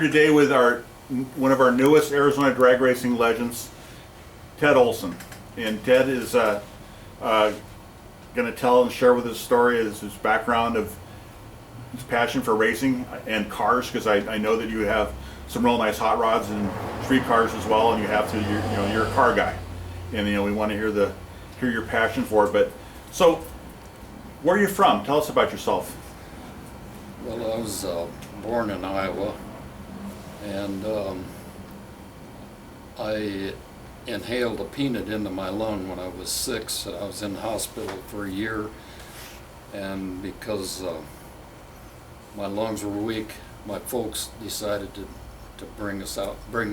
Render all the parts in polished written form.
today with one of our newest Arizona drag racing legends, Ted Olson. And Ted is going to tell and share with his story, his background of his passion for racing and cars, because I know that you have some real nice hot rods and street cars as well, and you're a car guy, and we want to hear your passion for it. But so, where are you from? Tell us about yourself. Well, I was born in Iowa, and I inhaled a peanut into my lung when I was 6. I was in the hospital for a year, and because my lungs were weak, my folks decided to bring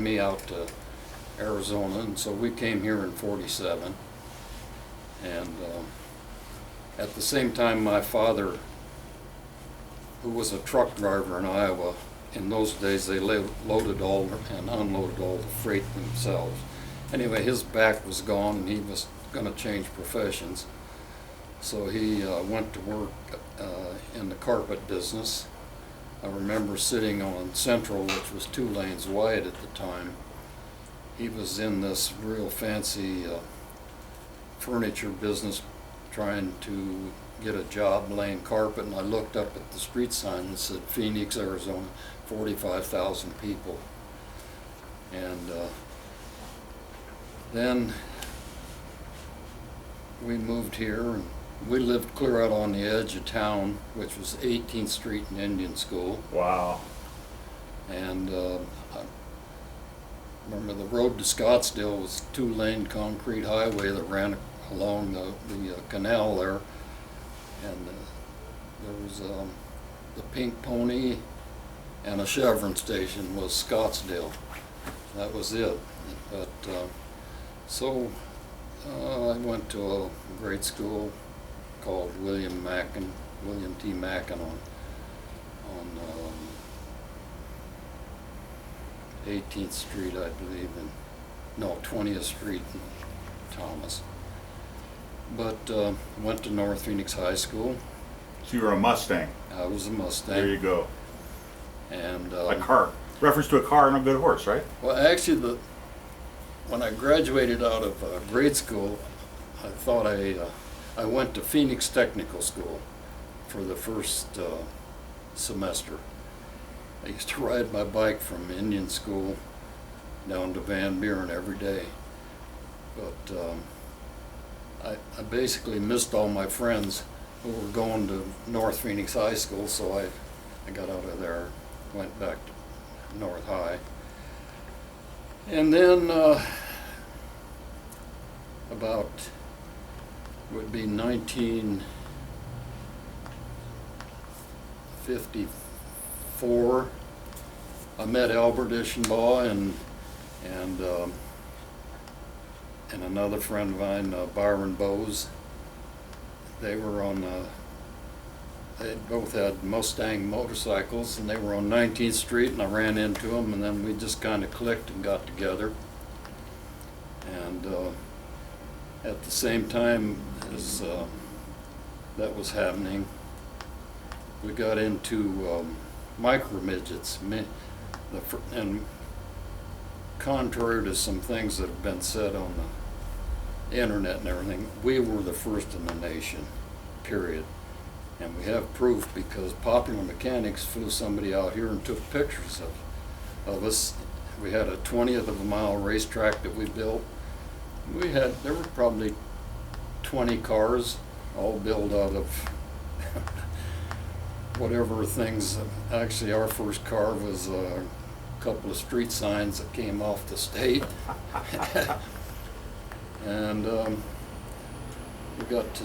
me out to Arizona, and so we came here in '47. And at the same time, my father, who was a truck driver in Iowa, in those days they loaded all and unloaded all the freight themselves. Anyway, his back was gone and he was going to change professions. So he went to work in the carpet business. I remember sitting on Central, which was 2 lanes wide at the time. He was in this real fancy furniture business trying to get a job laying carpet, and I looked up at the street sign that said Phoenix, Arizona, 45,000 people. And then we moved here, and we lived clear out on the edge of town, which was 18th Street and Indian School. Wow. And I remember the road to Scottsdale was 2-lane concrete highway that ran along the canal there. And there was the Pink Pony and a Chevron station was Scottsdale. That was it. But so I went to a grade school called William T. Mackin on 18th Street, I believe, and 20th Street in Thomas. But went to North Phoenix High School. So you were a Mustang. I was a Mustang. There you go. And a car. Reference to a car and a good horse, right? Well, actually, when I graduated out of grade school, I thought I went to Phoenix Technical School for the first semester. I used to ride my bike from Indian School down to Van Buren every day. But I basically missed all my friends who were going to North Phoenix High School, so I got out of there, went back to North High. And then about, would be 1954, I met Albert Ischenbaugh and another friend of mine, Byron Bowes. They were on, they both had Mustang motorcycles, and they were on 19th Street, and I ran into them, and then we just kind of clicked and got together. And at the same time as that was happening, we got into micro midgets, and contrary to some things that have been said on the internet and everything, we were the first in the nation, period. And we have proof because Popular Mechanics flew somebody out here and took pictures of us. We had a 20th of a mile racetrack that we built. There were probably 20 cars, all built out of whatever things. Actually, our first car was a couple of street signs that came off the state. And we got to,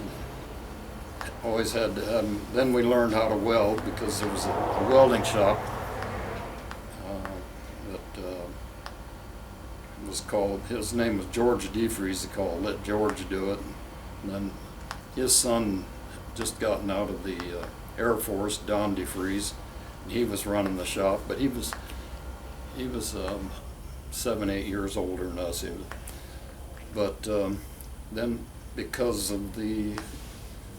always had to have, then we learned how to weld because there was a welding shop that was called, his name was George DeFries, they called Let George Do It. And then his son had just gotten out of the Air Force, Don DeFries, and he was running the shop, but he was 7-8 years older than us. But then because of the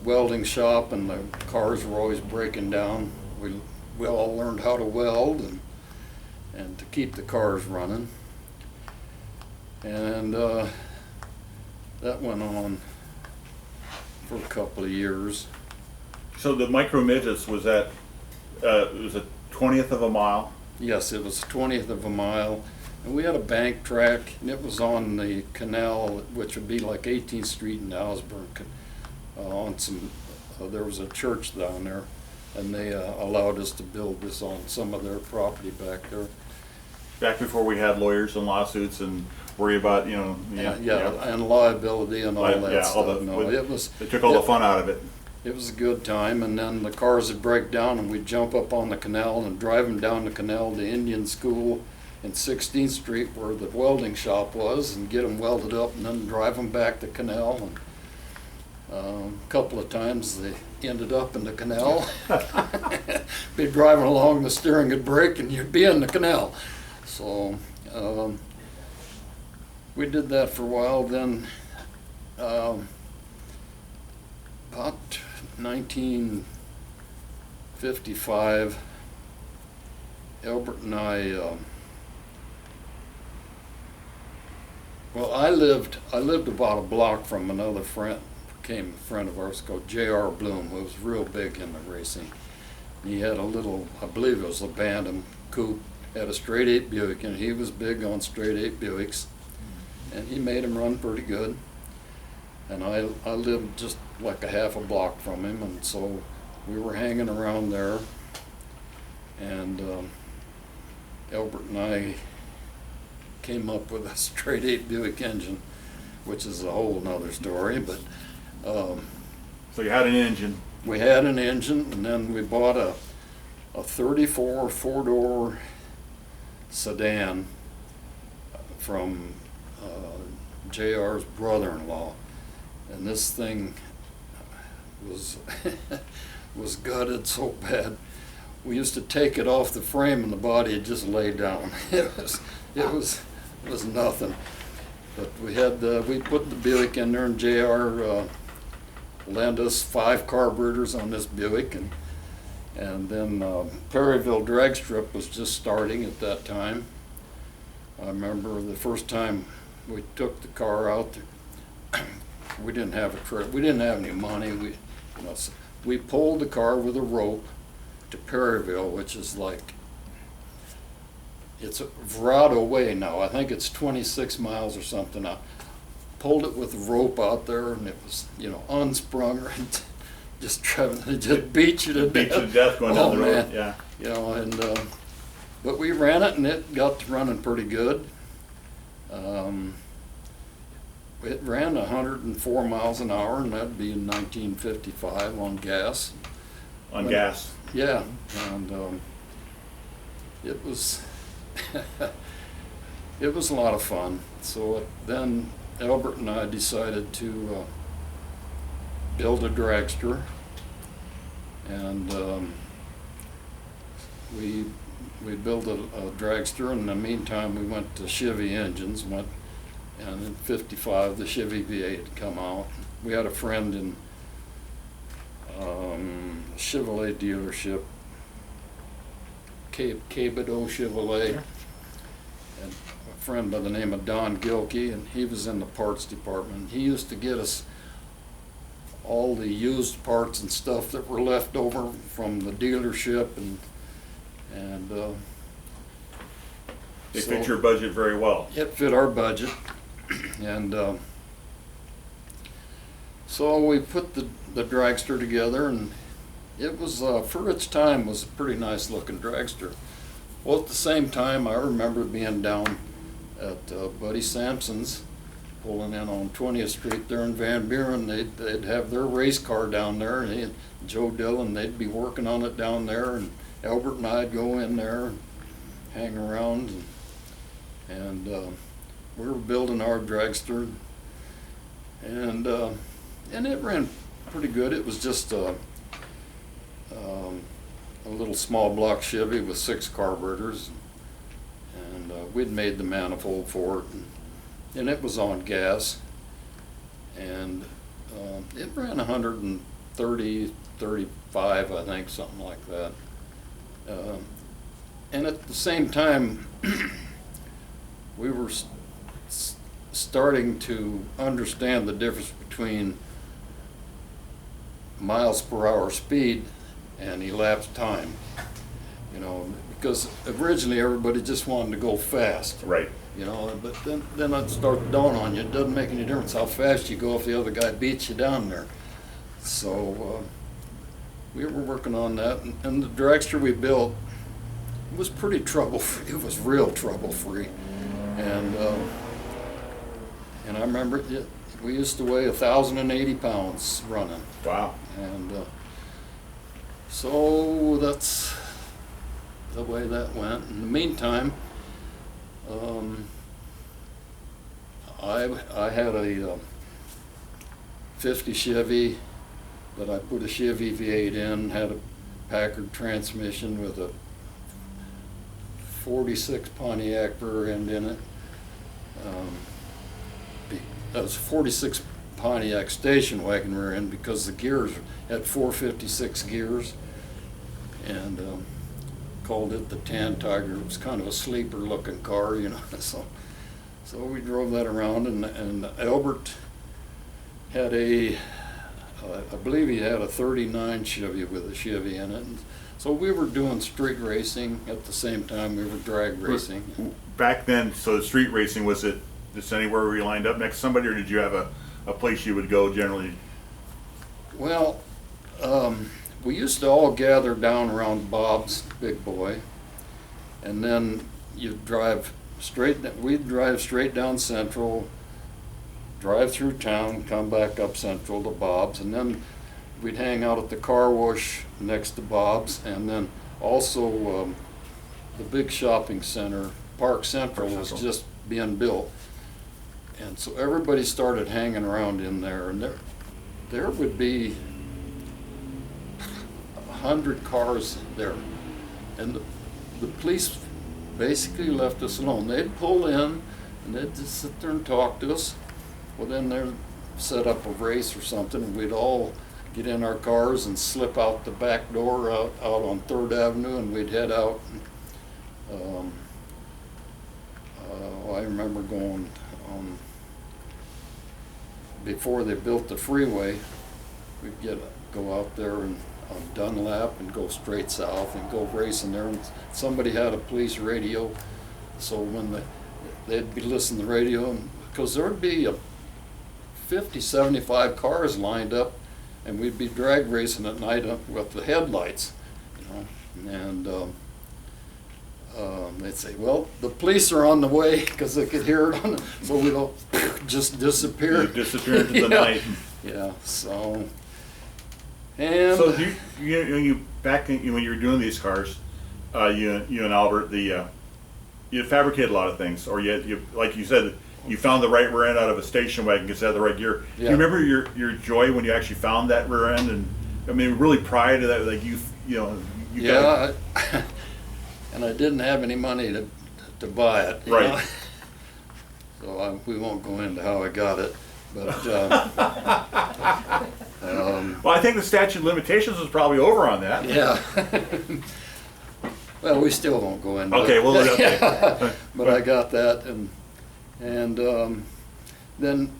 welding shop and the cars were always breaking down, we all learned how to weld, and and to keep the cars running. And that went on for a couple of years. So the micro midgets was at, it was a 20th of a mile? Yes, it was 20th of a mile. And we had a bank track, and it was on the canal, which would be like 18th Street in Alsburg. On some, there was a church down there, and they allowed us to build this on some of their property back there. Back before we had lawyers and lawsuits and worry about, you know. And liability and all that Yeah, stuff. No, it was. They took all the fun out of it. It was a good time, and then the cars would break down, and we'd jump up on the canal and drive them down the canal to Indian School in 16th Street, where the welding shop was, and get them welded up, and then drive them back to canal. And a couple of times they ended up in the canal. Be driving along, the steering would break, and you'd be in the canal. So we did that for a while. Then about 1955, Albert and I, well, I lived about a block from another friend, became a friend of ours called J.R. Bloom, who was real big in the racing. He had a little, I believe it was a Bantam coupe, had a straight 8 Buick, and he was big on straight 8 Buicks, and he made them run pretty good. And I lived just like a half a block from him, and so we were hanging around there, and Albert and I came up with a straight 8 Buick engine, which is a whole nother story, but so you had an engine. we had an engine, and then we bought a 34 four-door sedan from JR's brother-in-law. And this thing was was gutted so bad. We used to take it off the frame, and the body had just laid down. It was nothing. But we put the Buick in there, and JR lent us 5 carburetors on this Buick, and then Perryville drag strip was just starting at that time. I remember the first time we took the car out there, we didn't have a trip. We didn't have any money. We pulled the car with a rope to Perryville, which is like, it's a Verado way now. I think it's 26 miles or something. I pulled it with a rope out there, and it was, unsprung, right? Just driving, it just beat you to death. Beat you to death going down the road. Man. Yeah. But we ran it, and it got to running pretty good. It ran 104 miles an hour, and that'd be in 1955 on gas. On gas. Yeah, and it was it was a lot of fun. So then Albert and I decided to build a dragster, and we built a dragster. In the meantime, we went to Chevy engines. And in '55, the Chevy V8 had come out. We had a friend in Chevrolet dealership, Cabedo Chevrolet, and a friend by the name of Don Gilkey, and he was in the parts department. He used to get us all the used parts and stuff that were left over from the dealership, and They fit your budget very well. It fit our budget. And so we put the dragster together, and it was, for its time, was a pretty nice looking dragster. Well, at the same time, I remember being down at Buddy Sampson's, pulling in on 20th Street there in Van Buren. They'd have their race car down there, and Joe Dillon, they'd be working on it down there, and Albert and I'd go in there and hang around, and we were building our dragster, and it ran pretty good. It was just a little small block Chevy with 6 carburetors, and we'd made the manifold for it, and it was on gas, and it ran 130, 35, I think, something like that. And at the same time, we were starting to understand the difference between miles per hour speed and elapsed time. You know, because originally everybody just wanted to go fast. Right. You know, but then it started dawning on you, it doesn't make any difference how fast you go if the other guy beats you down there. So we were working on that, and the dragster we built was pretty trouble-free. It was real trouble-free. And I remember we used to weigh 1,080 pounds running. Wow. And so that's the way that went. In the meantime, I had a 50 Chevy that I put a Chevy V8 in, had a Packard transmission with a 46 Pontiac rear end in it. That was a 46 Pontiac station wagon rear end because the gears had 456 gears, and called it the Tan Tiger. It was kind of a sleeper looking car, you know. So we drove that around, and Albert had I believe he had a 39 Chevy with a Chevy in it. And so we were doing street racing at the same time we were drag racing. Back then, so street racing, was it just anywhere where you lined up next to somebody, or did you have a place you would go generally? Well, we used to all gather down around Bob's Big Boy, and then we'd drive straight down Central, drive through town, come back up Central to Bob's, and then we'd hang out at the car wash next to Bob's, and then also the big shopping center, Park Central, was just being built. And so everybody started hanging around in there, and there would be 100 cars there. And the police basically left us alone. They'd pull in, and they'd just sit there and talk to us. Well, then they'd set up a race or something, and we'd all get in our cars and slip out the back door out on 3rd Avenue, and we'd head out. I remember going on, before they built the freeway, we'd go out there and on Dunlap and go straight south and go racing there. And somebody had a police radio, so when they'd be listening to the radio, because there'd be 50, 75 cars lined up, and we'd be drag racing at night with the headlights, you know, and they'd say, well, the police are on the way, because they could hear it on so we'd all just disappear. You disappear into the Yeah. night. Yeah, so, and. So you back when you were doing these cars, you and Albert, you fabricated a lot of things, or you like you said, you found the right rear end out of a station wagon because it had the right gear. Yeah. Do you remember your joy when you actually found that rear end? And I mean, really prior to that, like you know. Yeah, and I didn't have any money to buy it. You Right. know? So we won't go into how I got it, but Well, I think the statute of limitations was probably over on that. yeah. Well, we still won't go into Okay, it. well, okay. But I got that, and then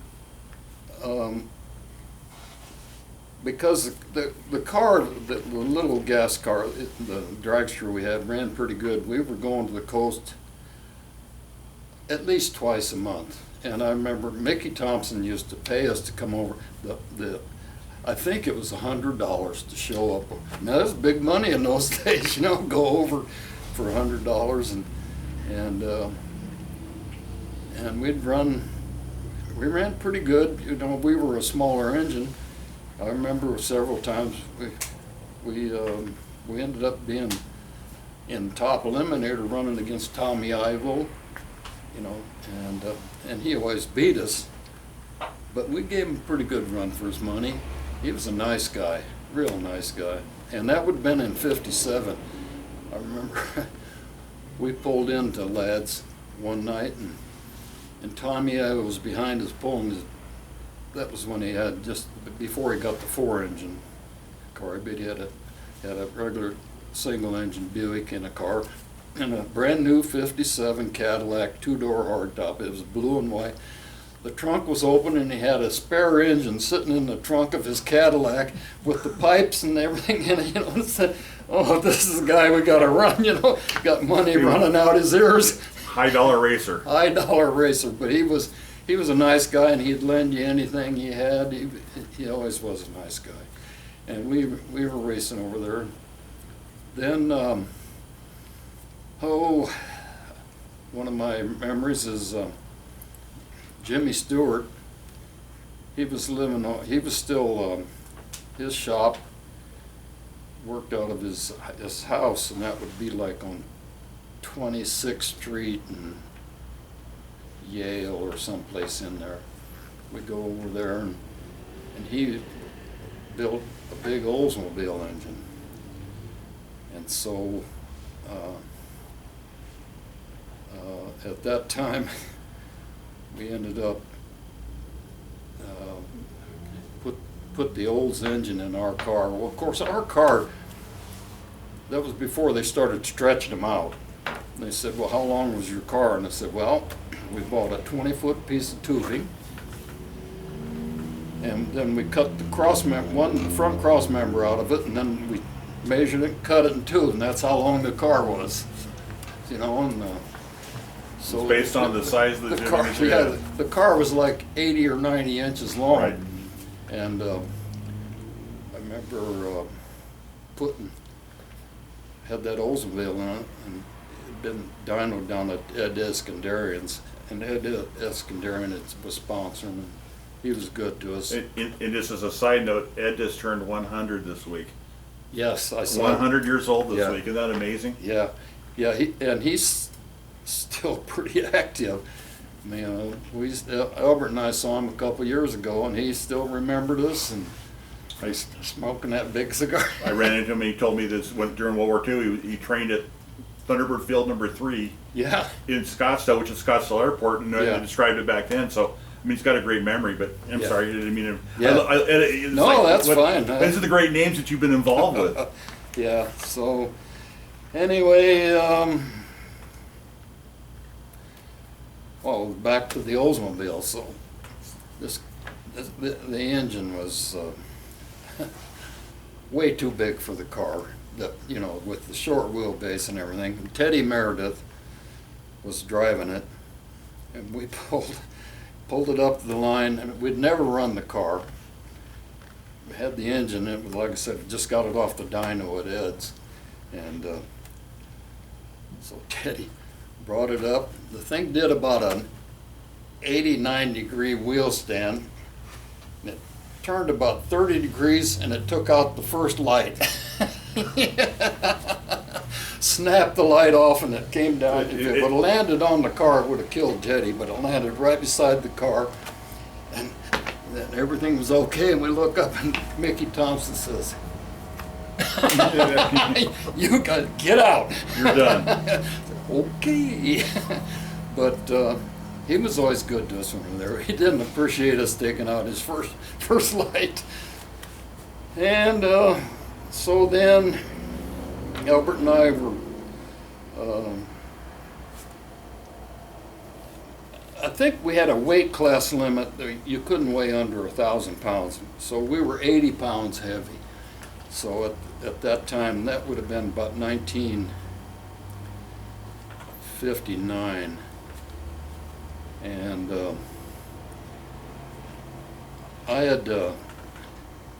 because the car, the little gas car, the dragster we had ran pretty good. We were going to the coast at least twice a month, and I remember Mickey Thompson used to pay us to come over. I think it was $100 to show up. Now that's big money in those days, you know. Go over for $100, and we ran pretty good. You know, we were a smaller engine. I remember several times we ended up being in top eliminator running against Tommy Ivo, you know, and he always beat us, but we gave him a pretty good run for his money. He was a nice guy, real nice guy, and that would have been in '57. I remember we pulled into Lads one night, and Tommy Ivo was behind us pulling. That was when he had, just before he got the 4-engine car, but he had a regular single-engine Buick in a car, in a brand new 57 Cadillac 2-door hardtop. It was blue and white. The trunk was open and he had a spare engine sitting in the trunk of his Cadillac with the pipes and everything in it, you know, and said, oh, this is the guy we gotta run, you know, got money running out his ears. High dollar racer. High dollar racer, but he was a nice guy and he'd lend you anything he had. He always was a nice guy. And we were racing over there. Then, one of my memories is Jimmy Stewart. He was still, his shop worked out of his house, and that would be like on 26th Street and Yale or someplace in there. We'd go over there, and he built a big Oldsmobile engine. And so at that time, we ended up put the Olds engine in our car. Well, of course, our car, that was before they started stretching them out. And they said, well, how long was your car? And I said, well, we bought a 20-foot piece of tubing, and then we cut the front cross member out of it, and then we measured it, cut it in two, and that's how long the car was. You know, and so It's based on the size of the car. engine. Yeah, the car was like 80 or 90 inches long. Right. And I remember had that Oldsmobile in it, and it'd been dynoed down at Ed Eskandarian's, and Ed Eskandarian was sponsoring, and he was good to us. And just as a side note, Ed just turned 100 this week. Yes, I saw. 100 years old this Yeah. week. Isn't that amazing? Yeah, yeah, he's still pretty active. I mean, Albert and I saw him a couple years ago, and he still remembered us, and he's smoking that big cigar. I ran into him and he told me this during World War II. He trained at Thunderbird Field number 3 Yeah, in Scottsdale, which is Scottsdale Airport, and Yeah. I described it back then. So I mean, he's got a great memory. But I'm Yeah. sorry, I didn't mean to. Yeah. It's No, that's fine. These are the great names that you've been involved with. yeah. So, anyway, well, back to the Oldsmobile. So, the engine was way too big for the car. You know, with the short wheelbase and everything. And Teddy Meredith was driving it, and we pulled it up to the line, and we'd never run the car. We had the engine, it was, like I said, just got it off the dyno at Ed's, and so Teddy brought it up. The thing did about an 89-degree wheel stand, and it turned about 30 degrees, and it took out the first light. Snapped the light off, and it came down. If it would have landed on the car, it would have killed Teddy, but it landed right beside the car, and then everything was okay. And we look up, and Mickey Thompson says, "You got to get out. You're done." Okay. But he was always good to us when we were there. He didn't appreciate us taking out his first light. And so then Albert and I were, I think we had a weight class limit. You couldn't weigh under 1,000 pounds. So we were 80 pounds heavy. So at that time, that would have been about 1959. And I had,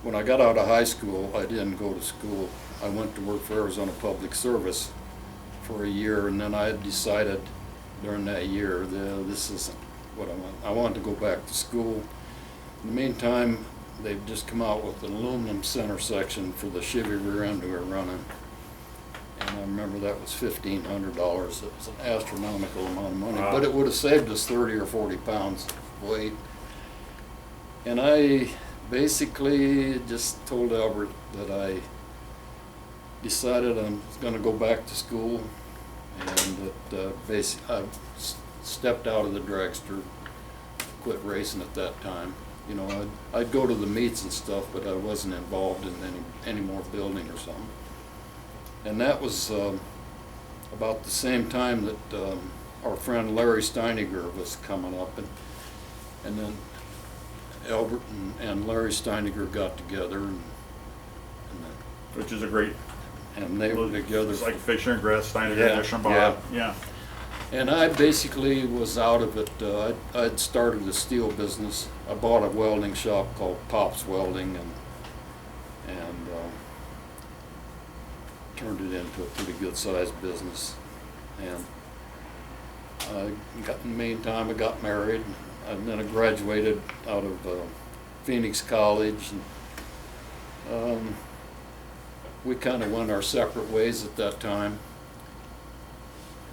when I got out of high school, I didn't go to school. I went to work for Arizona Public Service for a year, and then I had decided during that year that this isn't what I want. I wanted to go back to school. In the meantime, they've just come out with an aluminum center section for the Chevy rear end we were running. And I remember that was $1,500. It was an astronomical amount of money, Wow. but it would have saved us 30 or 40 pounds of weight. And I basically just told Albert that I decided I'm going to go back to school, and that I stepped out of the dragster, quit racing at that time. You know, I'd go to the meets and stuff, but I wasn't involved in any more building or something. And that was about the same time that our friend Larry Steiniger was coming up, and then Albert and Larry Steiniger got together, Which is a great, and they were together. it's like Fisher and Gress, Steiner, Yeah, Fisher and Bob. Yeah. And I basically was out of it. I'd started a steel business. I bought a welding shop called Pop's Welding, and turned it into a pretty good sized business. And in the meantime, I got married, and then I graduated out of Phoenix College. And, we kind of went our separate ways at that time.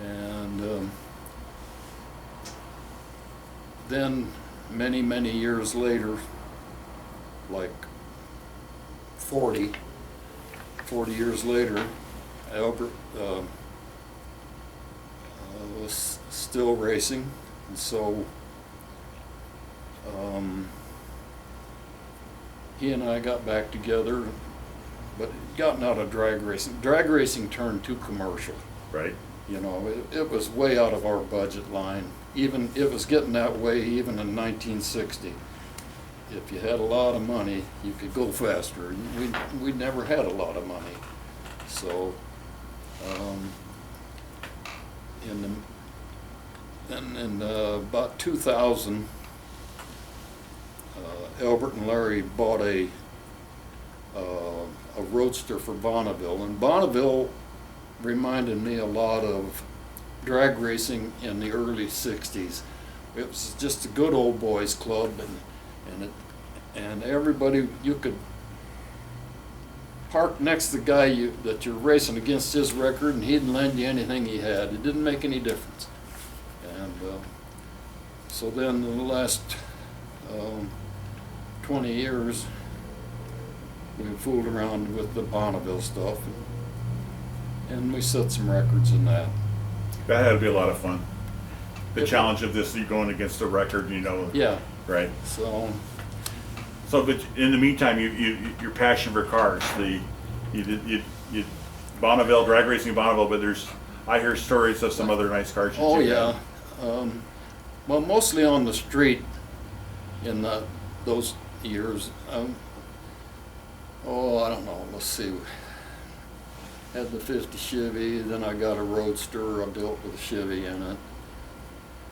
And then many years later, like 40 years later, Albert was still racing, and so he and I got back together, but gotten out of drag racing. Drag racing turned too commercial. Right. You know, it was way out of our budget line. Even it was getting that way even in 1960. If you had a lot of money, you could go faster. And we never had a lot of money, so in about 2000, Albert and Larry bought a roadster for Bonneville, and Bonneville reminded me a lot of drag racing in the early 60s. It was just a good old boys club, and everybody, you could park next to the guy that you're racing against his record, and he'd lend you anything he had. It didn't make any difference. And so then in the last 20 years, we fooled around with the Bonneville stuff, and we set some records in that. That had to be a lot of fun. The It- challenge of this, you going against the record, you know. Yeah, Right. so, But in the meantime, your passion for cars, Bonneville, drag racing in Bonneville, but I hear stories of some other nice cars. oh you yeah. had. Well, mostly on the street in those years. I don't know, let's see. Had the 50 Chevy, then I got a Roadster I built with a Chevy in it.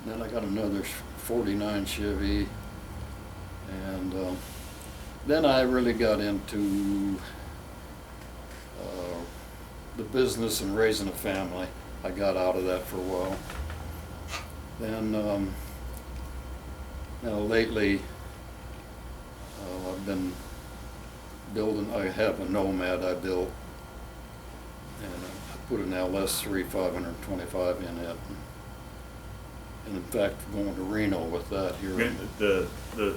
Then I got another 49 Chevy, and then I really got into the business and raising a family. I got out of that for a while. Then now lately I've been building, I have a Nomad I built, and I put an LS3 525 in it. And in fact, going to Reno with that here. The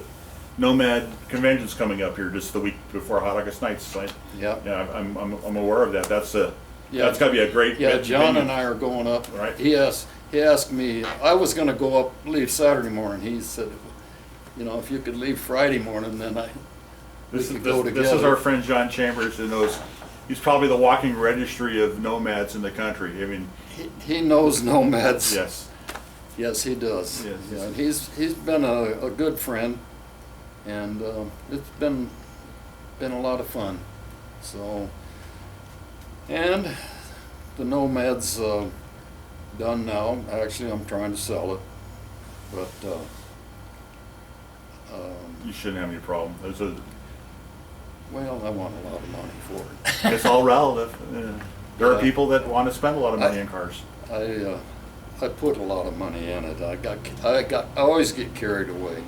Nomad convention's coming up here just the week before Hot August Nights. Right? Yeah. Yeah, I'm aware of that. That's got to be a great. Yeah, John venue. and I are going up. Right. He asked me, I was going to go up, leave Saturday morning. He said, you know, if you could leave Friday morning, then This we could go is together. our friend John Chambers, who knows. He's probably the walking registry of nomads in the country. I mean, He knows Nomads. yes. Yes, he does. Yes. Yeah, and he's been a good friend, and it's been a lot of fun. So, and the Nomad's done now. Actually, I'm trying to sell it, but You shouldn't have any problem. well, I want a lot of money for it. It's all relative. There are Yeah. people that want to spend a lot of money in cars. I put a lot of money in it. I always get carried away,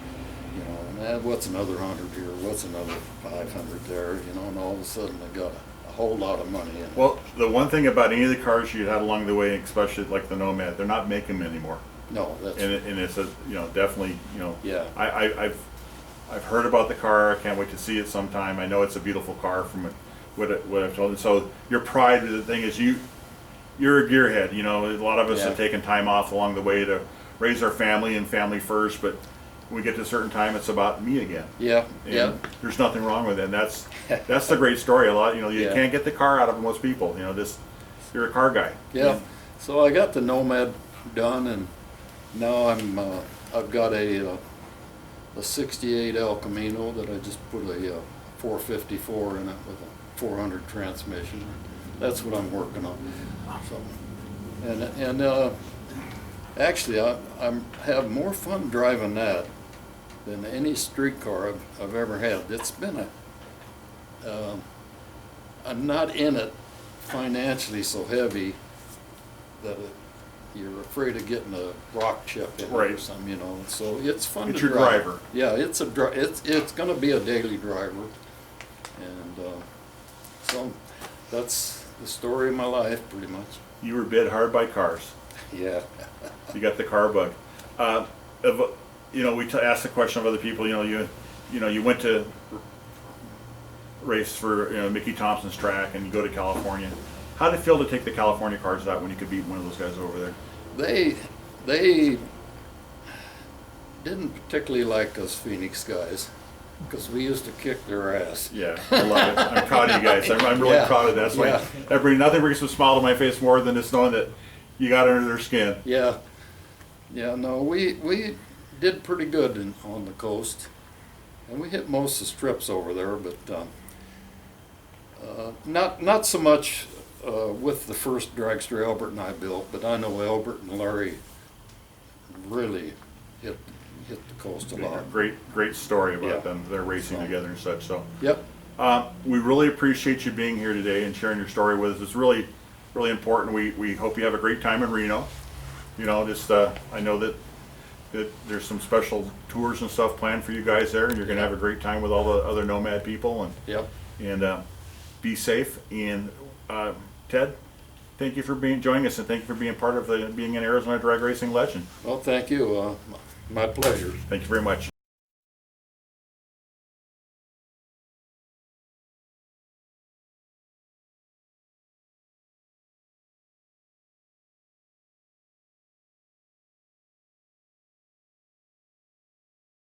you know. And what's another 100 here? What's another 500 there? You know, and all of a sudden I got a whole lot of money in it. Well, the one thing about any of the cars you had along the way, especially like the Nomad, they're not making them anymore. No, that's And it's definitely, yeah. I've heard about the car. I can't wait to see it sometime. I know it's a beautiful car from what I've told you. So your pride of the thing is you're a gearhead. You know, a lot of us Yeah. have taken time off along the way to raise our family and family first, but when we get to a certain time, it's about me again. Yeah, And yeah. there's nothing wrong with it. And that's the great story. A lot, you Yeah. can't get the car out of most people. You're a car guy. Yeah, So I got the Nomad done, and now I've got a 68 El Camino that I just put a 454 in it with a 400 transmission. That's what I'm working on. So, and actually I have more fun driving that than any street car I've ever had. It's been I'm not in it financially so heavy that you're afraid of getting a rock chip in it or Right. something, you know. So it's fun It's to your drive. driver. Yeah, it's going to be a daily driver, and so that's the story of my life, pretty much. You were bid hard by cars. Yeah. You got the car bug. You know, we asked the question of other people. You know, you went to race for Mickey Thompson's track, and you go to California. How did it feel to take the California cars out when you could beat one of those guys over there? They didn't particularly like us Phoenix guys, because we used to kick their ass. Yeah, I love it. I'm proud of you guys. I'm really Yeah. proud of that. That's why Yeah. nothing brings a smile to my face more than just knowing that you got under their skin. Yeah, no, we did pretty good on the coast, and we hit most of the strips over there, but not so much with the first dragster Albert and I built, but I know Albert and Larry really hit the coast a lot. Great story about Yeah. them. They're racing So. together and such. So Yep. we really appreciate you being here today and sharing your story with us. It's really important. We hope you have a great time in Reno. You know, just I know that there's some special tours and stuff planned for you guys there, and you're going to have a great time with all the other Nomad people. Yep. And be safe. And Ted, thank you for joining us, and thank you for being part of being an Arizona drag racing legend. Well, thank you. My pleasure. Thank you very much.